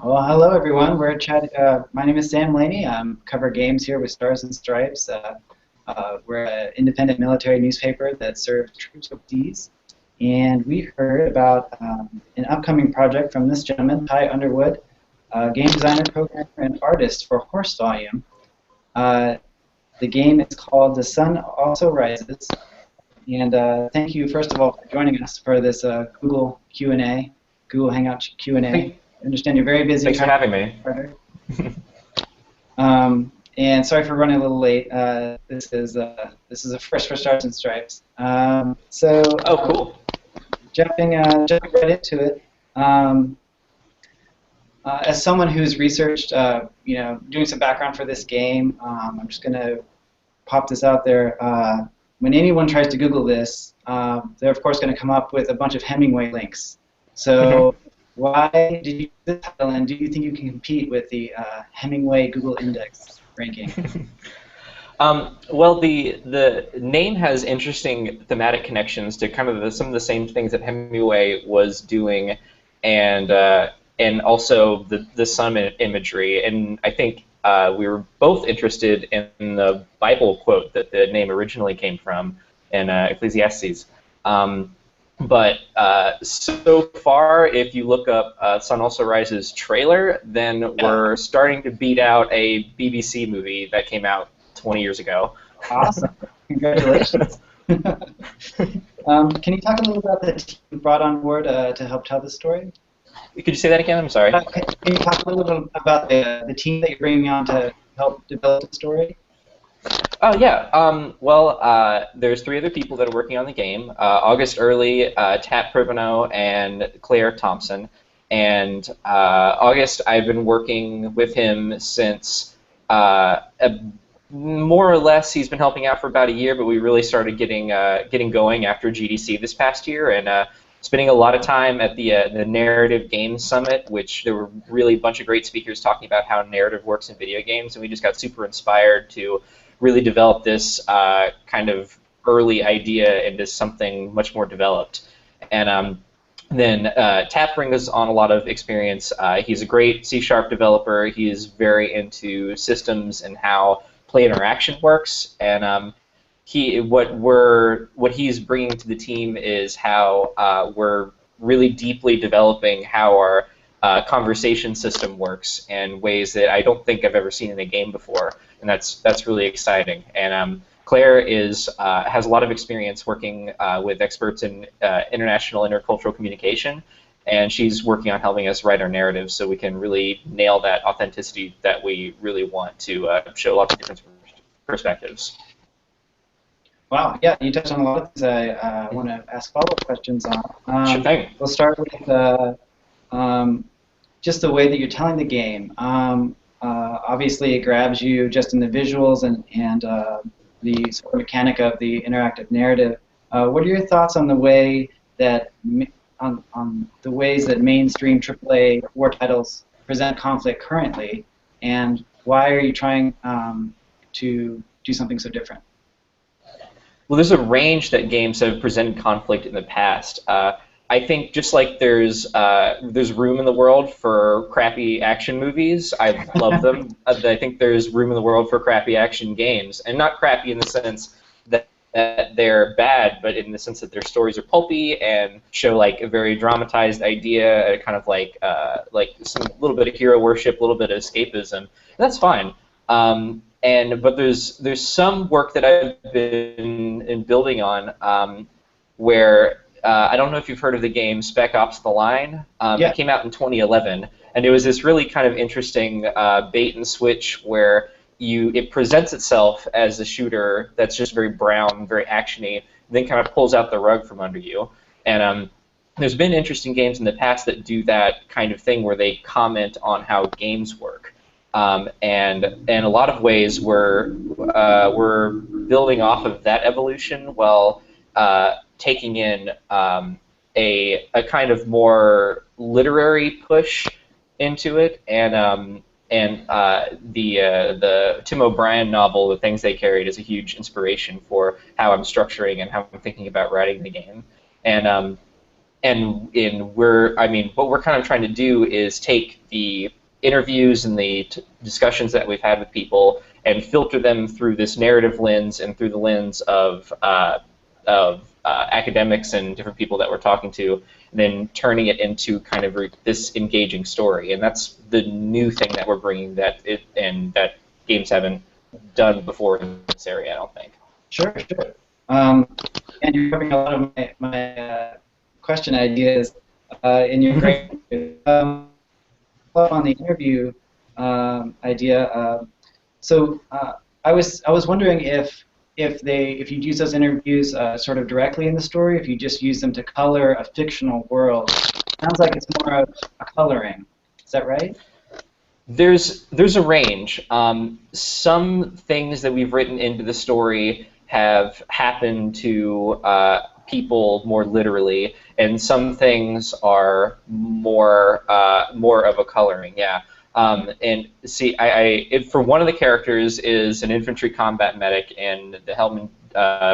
Well, hello everyone. We're chatting. My name is Sam Laney. Cover games here with Stars and Stripes. We're an independent military newspaper that serves troops overseas, and we heard about an upcoming project from this gentleman, Ty Underwood, game designer, programmer, and artist for Horse Volume. Uh, the game is called The Sun Also Rises, and thank you first of all for joining us for this Google Q&A, Google Hangout Q&A. Thank- I understand you're very busy Thanks for trying having me. to. And sorry for running a little late. This is a first for Stars and Stripes. Oh, cool. Jumping right into it. Um, as someone who's researched, doing some background for this game, I'm just going to pop this out there. When anyone tries to Google this, they're of course going to come up with a bunch of Hemingway links. So why did you use this title, and do you think you can compete with the Hemingway Google Index ranking? Well, the name has interesting thematic connections to kind of some of the same things that Hemingway was doing, and and also the sun imagery. And I think we were both interested in the Bible quote that the name originally came from in Ecclesiastes. But so far, if you look up Sun Also Rises trailer, then we're starting to beat out a BBC movie that came out 20 years ago. Awesome. Congratulations. Can you talk a little about the team you brought on board to help tell the story? Could you say that again? I'm sorry. Can you talk a little bit about the team that you're bringing on to help develop the story? Oh yeah. Well, there's three other people that are working on the game: August Early, Tat Privano, and Claire Thompson. And August, I've been working with him since more or less. He's been helping out for about a year, but we really started getting going after GDC this past year, and spending a lot of time at the Narrative Games Summit, which there were really a bunch of great speakers talking about how narrative works in video games, and we just got super inspired to really develop this kind of early idea into something much more developed. And then Tap brings on a lot of experience. He's a great C# developer. He is very into systems and how play interaction works. And what he's bringing to the team is how we're really deeply developing how our conversation system works in ways that I don't think I've ever seen in a game before, and that's really exciting. And Claire has a lot of experience working with experts in international intercultural communication, and she's working on helping us write our narratives so we can really nail that authenticity that we really want to show lots of different perspectives. Wow, yeah, you touched on a lot of things I want to ask follow-up questions on. Sure thing. We'll start with just the way that you're telling the game. Obviously, it grabs you just in the visuals and the sort of mechanic of the interactive narrative. What are your thoughts on the way that on the ways that mainstream AAA war titles present conflict currently, and why are you trying to do something so different? Well, there's a range that games have presented conflict in the past. I think just like there's room in the world for crappy action movies. I love them. I think there's room in the world for crappy action games, and not crappy in the sense that they're bad, but in the sense that their stories are pulpy and show like a very dramatized idea, kind of like some little bit of hero worship, a little bit of escapism. And that's fine. But there's some work that I've been building on where I don't know if you've heard of the game Spec Ops: The Line. Yeah. It came out in 2011, and it was this really kind of interesting bait and switch where it presents itself as a shooter that's just very brown, very actiony, then kind of pulls out the rug from under you. And there's been interesting games in the past that do that kind of thing where they comment on how games work. And in a lot of ways, we're building off of that evolution while taking in a kind of more literary push into it, and the Tim O'Brien novel, The Things They Carried, is a huge inspiration for how I'm structuring and how I'm thinking about writing the game. what we're kind of trying to do is take the interviews and the discussions that we've had with people and filter them through this narrative lens and through the lens of academics and different people that we're talking to, and then turning it into kind of this engaging story. And that's the new thing that we're bringing that games haven't done before in this area, I don't think. Sure, sure. And you're covering a lot of my question ideas in your great on the interview idea. So I was wondering if you'd use those interviews sort of directly in the story, if you just use them to color a fictional world. Sounds like it's more of a coloring. Is that right? There's a range. Some things that we've written into the story have happened to people more literally, and some things are more of a coloring. Yeah. And see, for one of the characters is an infantry combat medic in the Helmand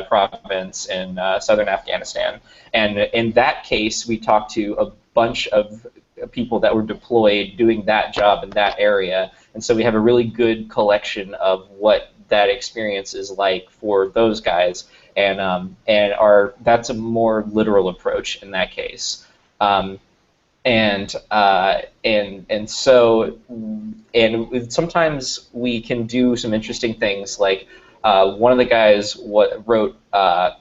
province in southern Afghanistan, and in that case, we talked to a bunch of people that were deployed doing that job in that area, and so we have a really good collection of what that experience is like for those guys, and that's a more literal approach in that case. And sometimes we can do some interesting things, like one of the guys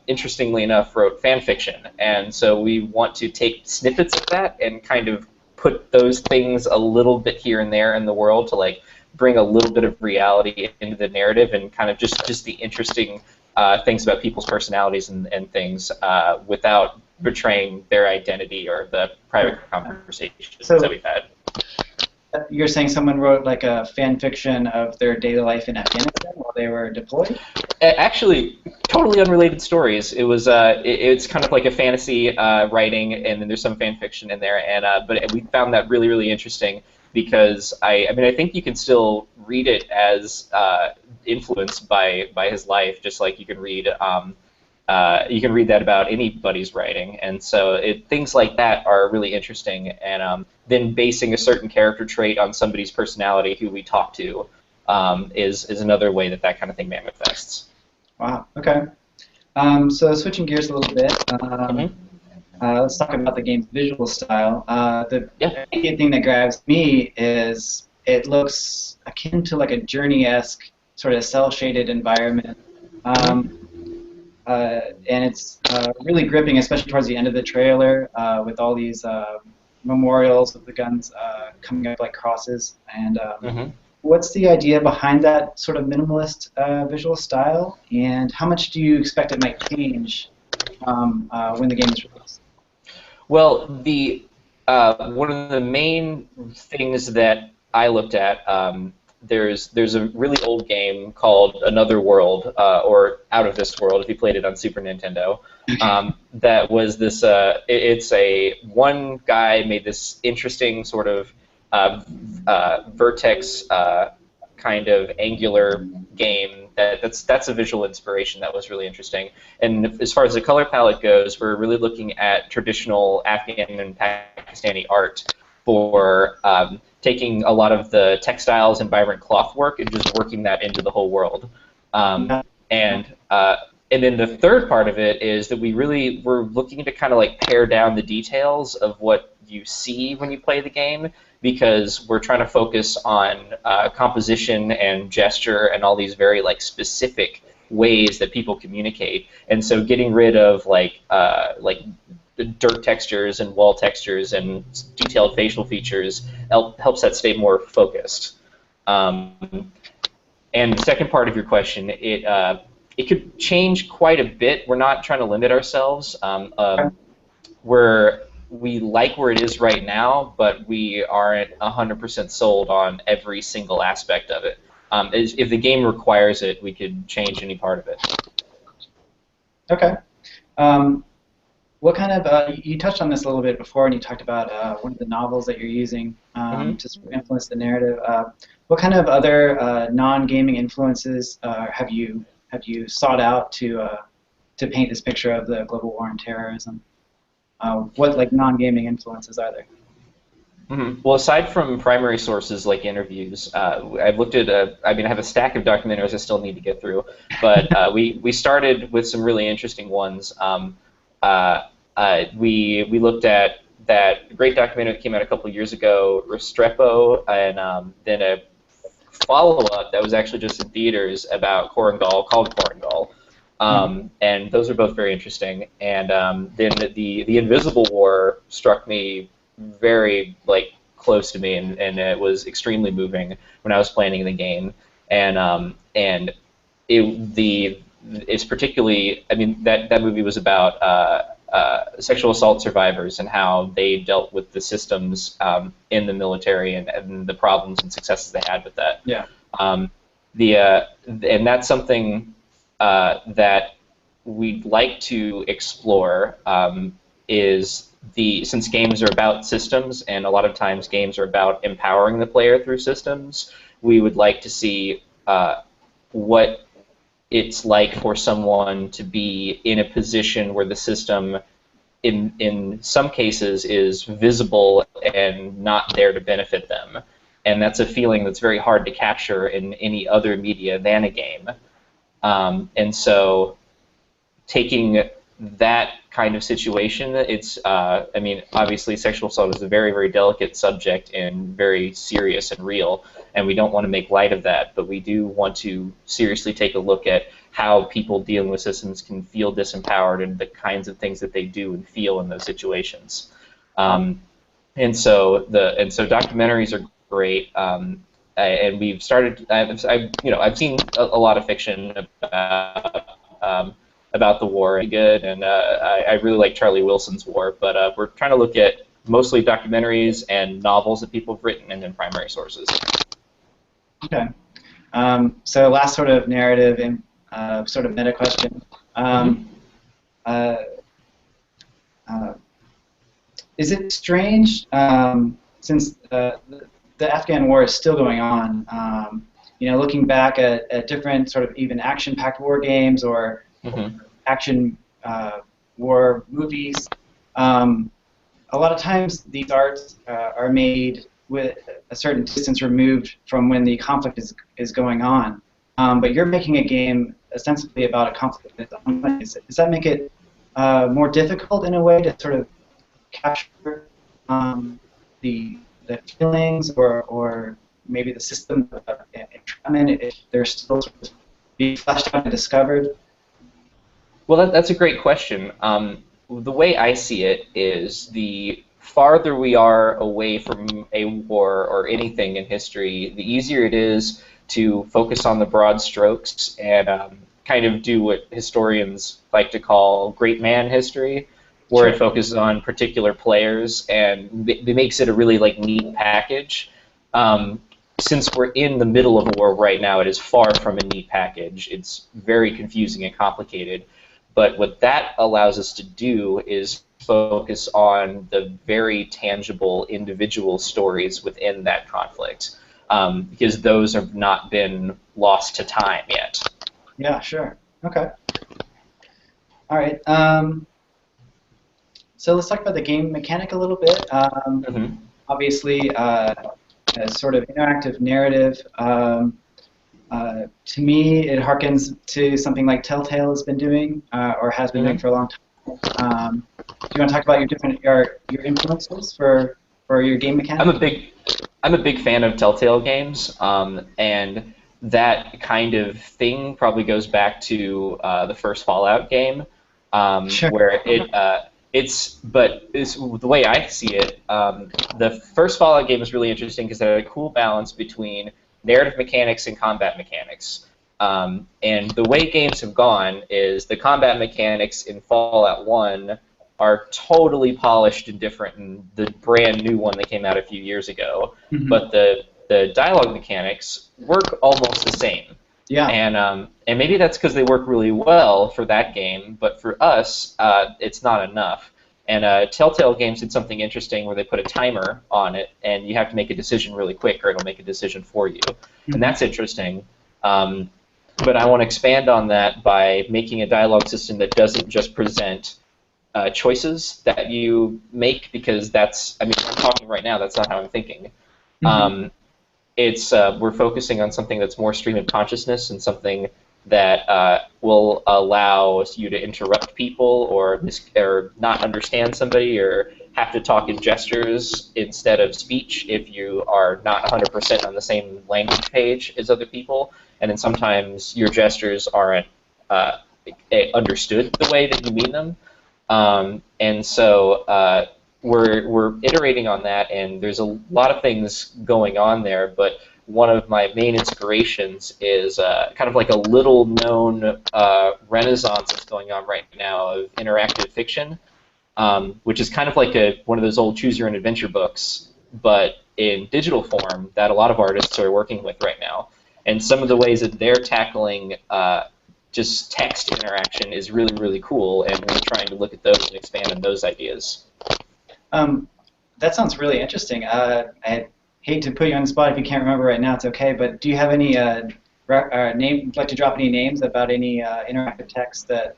interestingly enough, wrote fan fiction, and so we want to take snippets of that and kind of put those things a little bit here and there in the world to like bring a little bit of reality into the narrative, and kind of just the interesting things about people's personalities and things without betraying their identity or the private conversations that we've had. You're saying someone wrote like a fan fiction of their daily life in Afghanistan while they were deployed? Actually, totally unrelated stories. It was it's kind of like a fantasy writing, and then there's some fan fiction in there. And but we found that really, really interesting because I think you can still read it as influenced by his life, just like you can read that about anybody's writing, and so things like that are really interesting. And then basing a certain character trait on somebody's personality who we talk to is another way that kind of thing manifests. Wow. Okay. So switching gears a little bit, let's talk about the game's visual style. The immediate thing that grabs me is it looks akin to like a Journey-esque sort of cel-shaded environment. And it's really gripping, especially towards the end of the trailer, with all these memorials with the guns coming up like crosses. And what's the idea behind that sort of minimalist visual style, and how much do you expect it might change when the game is released? Well, one of the main things that I looked at, there's a really old game called Another World, or Out of This World, if you played it on Super Nintendo. That was this. One guy made this interesting sort of vertex kind of angular game. That's a visual inspiration that was really interesting. And as far as the color palette goes, we're really looking at traditional Afghan and Pakistani art for taking a lot of the textiles and vibrant cloth work and just working that into the whole world. And then the third part of it is that we're looking to kind of like pare down the details of what you see when you play the game, because we're trying to focus on composition and gesture and all these very like specific ways that people communicate. And so getting rid of like dirt textures and wall textures and detailed facial features helps that stay more focused. And the second part of your question, it could change quite a bit. We're not trying to limit ourselves. We like where it is right now, but we aren't 100% sold on every single aspect of it. If the game requires it, we could change any part of it. Okay. What kind of, you touched on this a little bit before, and you talked about one of the novels that you're using to sort of influence the narrative. What kind of other non-gaming influences have you sought out to paint this picture of the global war on terrorism? what like non-gaming influences are there? Well, aside from primary sources like interviews, I've looked at I mean, I have a stack of documentaries I still need to get through, but we started with some really interesting ones. We looked at that great documentary that came out a couple of years ago, Restrepo, and then a follow-up that was actually just in theaters about Korengal, called Korengal. And those are both very interesting. And then the Invisible War struck me very close to me, and it was extremely moving when I was playing the game. And it's particularly, I mean, that movie was about sexual assault survivors and how they dealt with the systems in the military and the problems and successes they had with that. Yeah. And that's something that we'd like to explore is since games are about systems and a lot of times games are about empowering the player through systems, we would like to see what it's like for someone to be in a position where the system in some cases is visible and not there to benefit them. And that's a feeling that's very hard to capture in any other media than a game. And so taking that kind of situation, I mean, obviously sexual assault is a very, very delicate subject and very serious and real, and we don't want to make light of that, but we do want to seriously take a look at how people dealing with systems can feel disempowered and the kinds of things that they do and feel in those situations. And so documentaries are great, and we've started. I've seen a lot of fiction about the war, good, and I really like Charlie Wilson's War, but we're trying to look at mostly documentaries and novels that people have written and then primary sources. Okay. So last sort of narrative and sort of meta question. Is it strange, since the Afghan war is still going on, looking back at different sort of even action-packed war games or action war movies, a lot of times these arts are made with a certain distance removed from when the conflict is going on. But you're making a game ostensibly about a conflict that's ongoing. Does that make it more difficult in a way to sort of capture the feelings or maybe the system of entrapment if they're still sort of being fleshed out and discovered? Well, that's a great question. The way I see it is the farther we are away from a war or anything in history, the easier it is to focus on the broad strokes and kind of do what historians like to call great man history, where it focuses on particular players and it makes it a really neat package. Since we're in the middle of a war right now, it is far from a neat package. It's very confusing and complicated. But what that allows us to do is focus on the very tangible individual stories within that conflict, because those have not been lost to time yet. Yeah, sure. Okay. All right. So let's talk about the game mechanic a little bit. Obviously, a sort of interactive narrative. To me, it harkens to something like Telltale has been doing, or has been doing for a long time. Do you want to talk about your influences for your game mechanic? I'm a big fan of Telltale games, and that kind of thing probably goes back to the first Fallout game, where the way I see it, the first Fallout game is really interesting because it had a cool balance between narrative mechanics and combat mechanics. And the way games have gone is the combat mechanics in Fallout 1 are totally polished and different in the brand new one that came out a few years ago. But the dialogue mechanics work almost the same. Yeah. And maybe that's because they work really well for that game, but for us, it's not enough. And Telltale Games did something interesting where they put a timer on it, and you have to make a decision really quick, or it'll make a decision for you. And that's interesting. But I want to expand on that by making a dialogue system that doesn't just present choices that you make, because that's, I mean, I'm talking right now, that's not how I'm thinking. Mhm. It's we're focusing on something that's more stream of consciousness, and something that will allow you to interrupt people, or not understand somebody, or have to talk in gestures instead of speech if you are not 100% on the same language page as other people. And then sometimes your gestures aren't uh, understood the way that you mean them. And so we're iterating on that, and there's a lot of things going on there. But one of my main inspirations is kind of like a little-known renaissance that's going on right now of interactive fiction, which is kind of like one of those old choose-your-own-adventure books, but in digital form, that a lot of artists are working with right now. And some of the ways that they're tackling just text interaction is really, really cool, and we're trying to look at those and expand on those ideas. That sounds really interesting. I hate to put you on the spot if you can't remember right now. It's okay. But do you have any would like to drop any names about any interactive text that?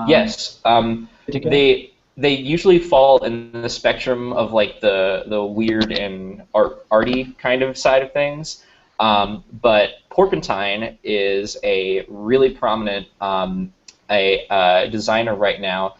Yes, Particular? they usually fall in the spectrum of like the weird and arty kind of side of things. But Porpentine is a really prominent designer right now.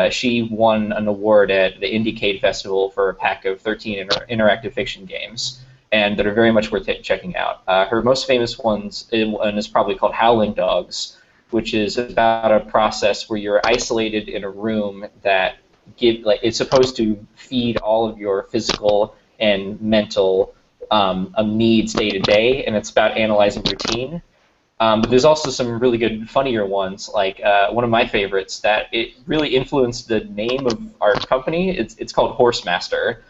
She won an award at the Indiecade Festival for a pack of 13 interactive fiction games, and that are very much worth checking out. Her most famous one is probably called Howling Dogs, which is about a process where you're isolated in a room that it's supposed to feed all of your physical and mental needs day to day, and it's about analyzing routine. But there's also some really good, funnier ones, like one of my favorites that it really influenced the name of our company. It's called Horsemaster.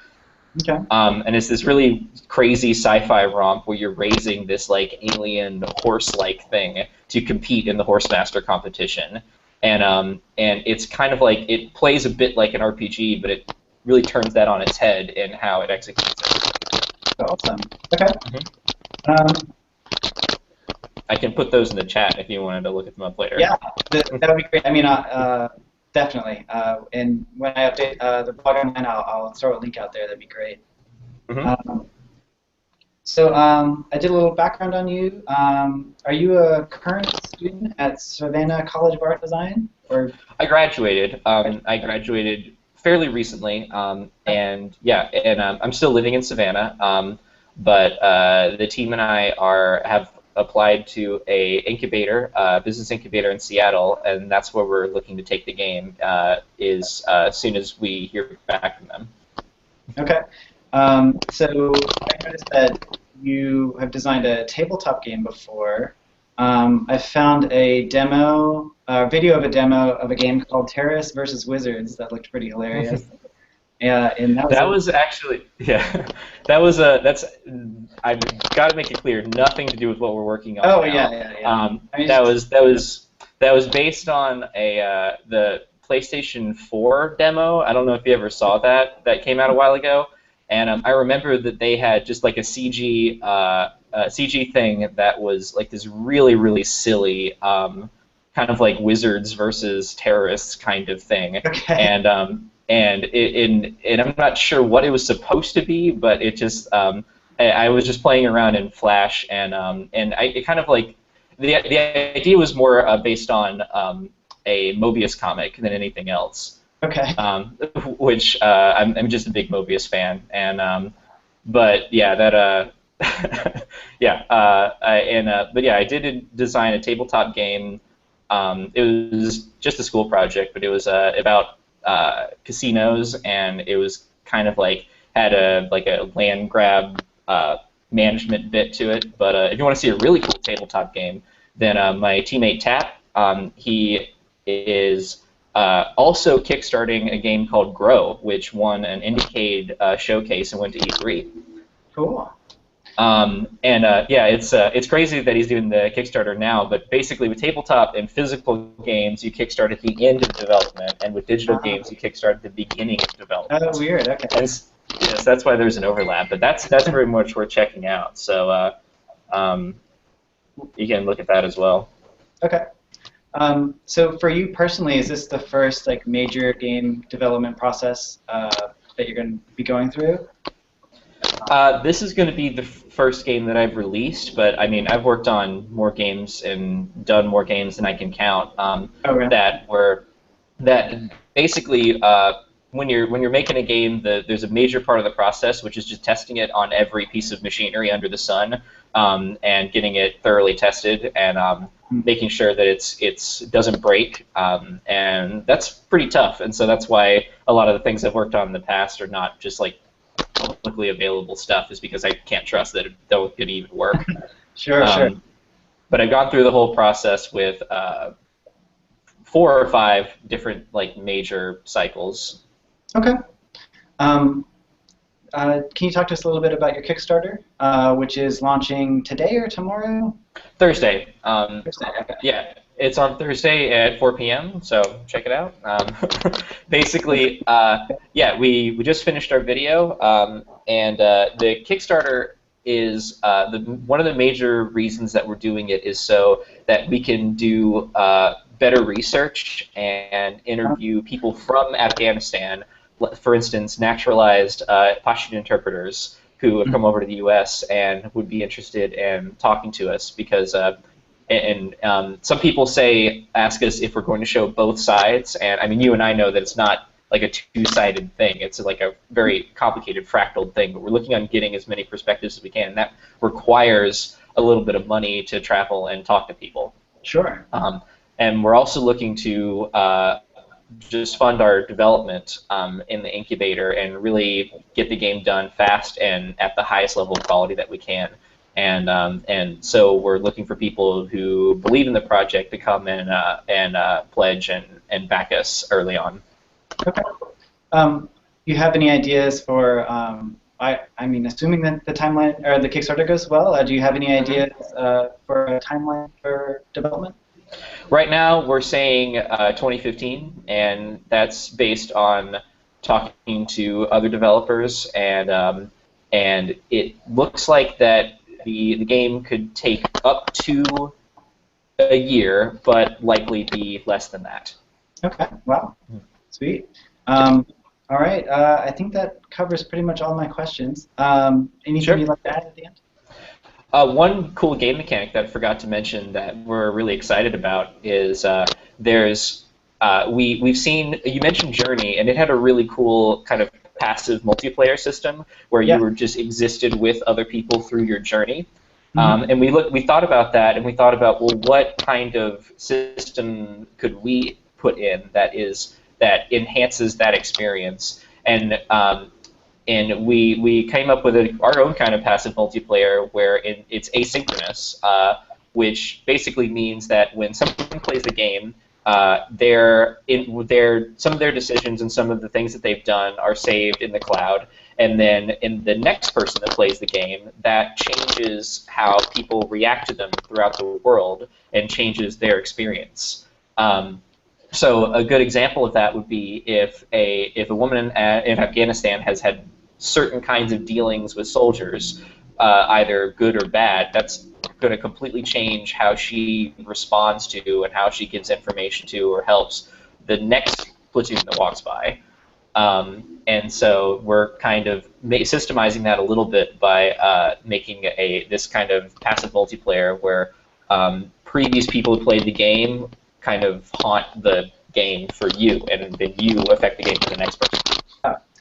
Okay. And it's this really crazy sci-fi romp where you're raising this like alien horse-like thing to compete in the Horsemaster competition. And it's kind of like, it plays a bit like an RPG, but it really turns that on its head in how it executes it. Awesome. Okay. Mm-hmm. I can put those in the chat if you wanted to look at them up later. Yeah, that would be great. I mean, definitely. And when I update the blog online, I'll throw a link out there. That'd be great. Mm-hmm. So I did a little background on you. Are you a current student at Savannah College of Art Design? Or I graduated. I graduated fairly recently, and yeah, and I'm still living in Savannah. But the team and I have applied to a incubator, business incubator in Seattle, and that's where we're looking to take the game. As soon as we hear back from them. Okay. So I noticed that you have designed a tabletop game before. I found a video of a demo of a game called Terrorists versus Wizards that looked pretty hilarious. Yeah, and that was actually, yeah, that's, I've got to make it clear, nothing to do with what we're working on now. Yeah. I mean, That was based on the PlayStation 4 demo. I don't know if you ever saw that. That came out a while ago. And I remember that they had just like a CG thing that was like this really, really silly kind of like wizards versus terrorists kind of thing. Okay. And I'm not sure what it was supposed to be, but it just I was just playing around in Flash, and it kind of like the idea was more based on a Mobius comic than anything else. Okay. Which I'm just a big Mobius fan, and but yeah, that but yeah, I did design a tabletop game. It was just a school project, but it was about casinos, and it was kind of like had a land grab management bit to it. But if you want to see a really cool tabletop game, then my teammate Tap, he is also kickstarting a game called Grow, which won an Indiecade showcase and went to E3. Cool. Yeah, it's crazy that he's doing the Kickstarter now, but basically with tabletop and physical games, you kickstart at the end of development, and with digital games, you kickstart at the beginning of development. Oh, weird. Okay. And yes, that's why there's an overlap, but that's very much worth checking out. So you can look at that as well. Okay. So for you personally, is this the first like major game development process that you're going to be going through? This is going to be the first game that I've released, but I mean, I've worked on more games and done more games than I can count. Oh, really? That basically when you're making a game, there's a major part of the process which is just testing it on every piece of machinery under the sun, and getting it thoroughly tested and making sure that it's doesn't break, and that's pretty tough. And so that's why a lot of the things I've worked on in the past are not just like publicly available stuff, is because I can't trust that it could even work. Sure, sure. But I've gone through the whole process with 4 or 5 different like major cycles. Okay. Um, can you talk to us a little bit about your Kickstarter, which is launching today or tomorrow? Thursday. Thursday, okay. Yeah, it's on Thursday at 4 p.m., so check it out. Basically, yeah, we just finished our video, and the Kickstarter is one of the major reasons that we're doing it is so that we can do better research and interview people from Afghanistan, for instance, naturalized Pashtun interpreters who have come over to the U.S. and would be interested in talking to us, because some people ask us if we're going to show both sides, and I mean, you and I know that it's not like a two-sided thing. It's like a very complicated fractal thing, but we're looking on getting as many perspectives as we can, and that requires a little bit of money to travel and talk to people. Sure. And we're also looking to just fund our development in the incubator and really get the game done fast and at the highest level of quality that we can. And so we're looking for people who believe in the project to come and pledge and back us early on. Okay. You have any ideas for? I mean, assuming that the timeline or the Kickstarter goes well, do you have any ideas for a timeline for development? Right now, we're saying 2015, and that's based on talking to other developers, and it looks like that the game could take up to a year, but likely be less than that. Okay. Wow. Sweet. All right. I think that covers pretty much all my questions. Anything Sure. you'd like to add at the end? One cool game mechanic that I forgot to mention that we're really excited about is we've seen, you mentioned Journey, and it had a really cool kind of passive multiplayer system where you were just existed with other people through your journey. And we thought about that, and we thought about, well, what kind of system could we put in that enhances that experience? And we came up with our own kind of passive multiplayer where it's asynchronous, which basically means that when someone plays the game, some of their decisions and some of the things that they've done are saved in the cloud, and then in the next person that plays the game, that changes how people react to them throughout the world and changes their experience. So a good example of that would be if a woman in Afghanistan has had certain kinds of dealings with soldiers, either good or bad, that's going to completely change how she responds to and how she gives information to or helps the next platoon that walks by. And so we're kind of systemizing that a little bit by making this kind of passive multiplayer where previous people who played the game kind of haunt the game for you, and then you affect the game for the next person.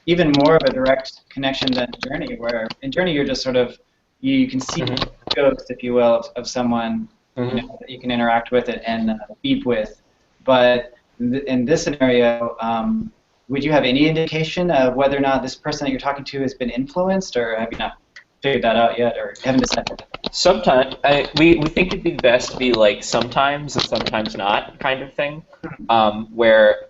Even more of a direct connection than Journey, where in Journey you're just sort of, you can see the ghost, if you will, of someone that you can interact with it and beep with. But in this scenario, would you have any indication of whether or not this person that you're talking to has been influenced, or have you not figured that out yet, or haven't decided? Sometimes we think it'd be best to be like sometimes and sometimes not kind of thing, where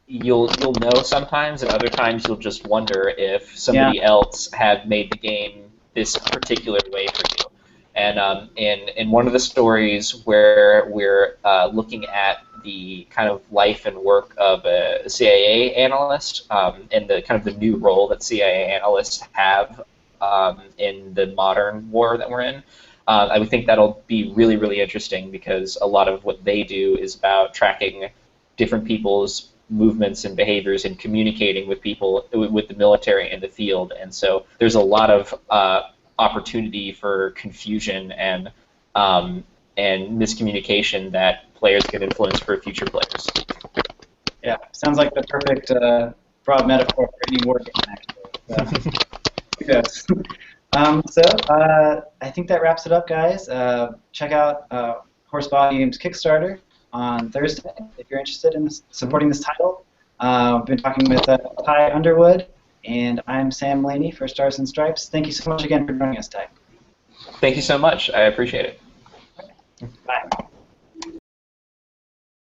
you'll know sometimes, and other times you'll just wonder if somebody else had made the game this particular way for you. And in one of the stories where we're looking at the kind of life and work of a CIA analyst, and the kind of the new role that CIA analysts have in the modern war that we're in, I would think that'll be really, really interesting because a lot of what they do is about tracking different people's movements and behaviors and communicating with people, with the military in the field. And so there's a lot of opportunity for confusion and miscommunication that players can influence for future players. Yeah, sounds like the perfect broad metaphor for any war game, actually. Yes. I think that wraps it up, guys. Check out Horse Volume's Kickstarter on Thursday if you're interested in supporting this title. I've been talking with Ty Underwood, and I'm Sam Laney for Stars and Stripes. Thank you so much again for joining us, Ty. Thank you so much. I appreciate it. Bye.